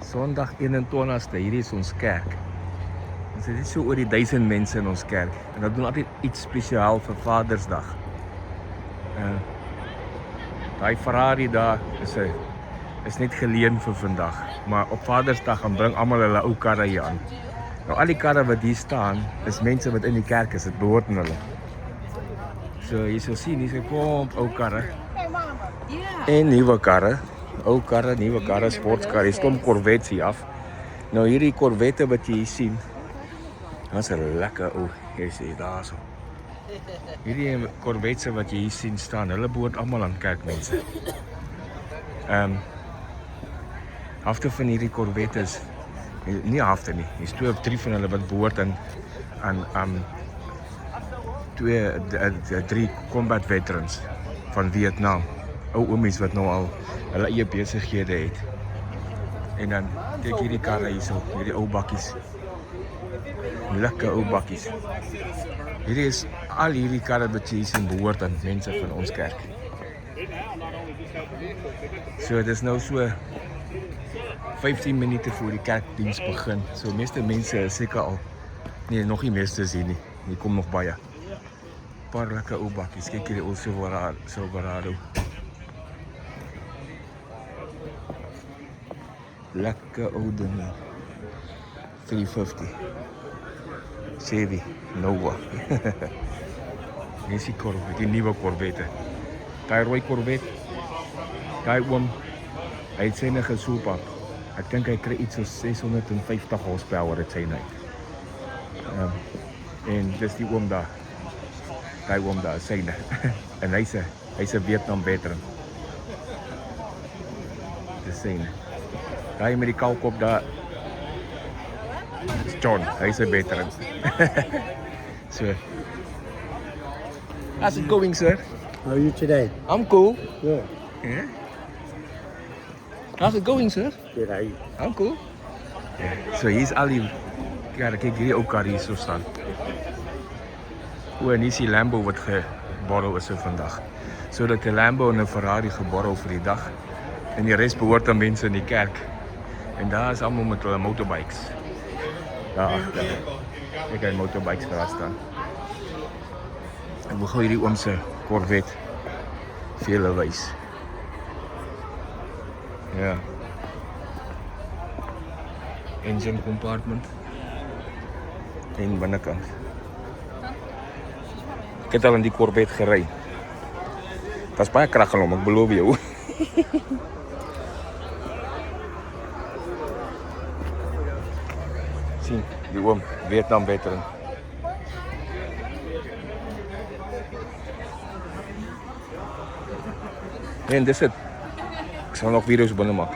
Sondag 21ste, hierdie is ons kerk. Ons het so oor die 1000 mense in ons kerk. En dat doen altyd iets spesiaal vir Vadersdag. Daai Ferrari daar is net geleen vir vandag. Maar op Vadersdag gaan bring almal hulle ou karre hier aan. Nou al die karre wat hier staan, is mense wat in die kerk is, dit behoort aan hulle. So jy sal sien, hier is 'n klomp ou karre. En nuwe karre. Ou karre, nuwe karre, sportkarre, stom Corvettes hier af. Nou hierdie Corvette wat jy hier sien, dit is 'n lekker ou, jy sien daarso. Hierdie Corvettes wat jy hier sien staan, hulle behoort almal aan kerkmense. Halfte van hierdie Corvettes, nie halfte nie, hier's 2 of 3 van hulle wat behoort aan 3 combat veterans van Vietnam. Ou oomies wat nou al hulle eie besighede het. En dan kyk hierdie karre hierso, hierdie ou bakkies. Lekker ou bakkies. Hierdie is al hierdie karre wat jy sien behoort aan mense van ons kerk. So dit is nou so 15 minute voor die kerkdiens begin. So meeste mense is seker al, nee, nog nie meeste is hier nie. Hier kom nog baie. Paar lekker ou bakkies. Kyk hierdie ou Silverado. Lekker ou ding. 350. Chevy Nova. Dis die Corvette, die nuwe Corvette. Daai rooi Corvette. Daai oom, hy het syne gesoep op. Ek dink hy kry iets so 650 horsepower het syne. En dis die oom daar. Daai oom daar syne. En hy's 'n Vietnam veteran. Dis syne. Daai met die kalkop daar. John, hy's 'n veteran. So. How's it going, sir? How are you today? I'm cool. Good. Yeah. How's it going, sir? Good, how are you? I'm cool. Yeah. So hier's al die, kyk hierdie ou kar hier so staan. En hier is die Lambo wat geborrel is vandag. So dat 'n Lambo en 'n Ferrari geborrel vir die dag. En die res behoort aan mense in die kerk. En daar is almal met hulle motorbikes. Daar agter. Ek het motorbikes daar staan. Ek wil gou hierdie oom se Corvette vir julle wys. Ja. Engine compartment. En binnekant. Ek het al in die Corvette gery. Dat is baie krag in hom, ek beloof jou. Sien, die oom, Vietnam veteran. En dis het. Ek sal nog video's binne maak.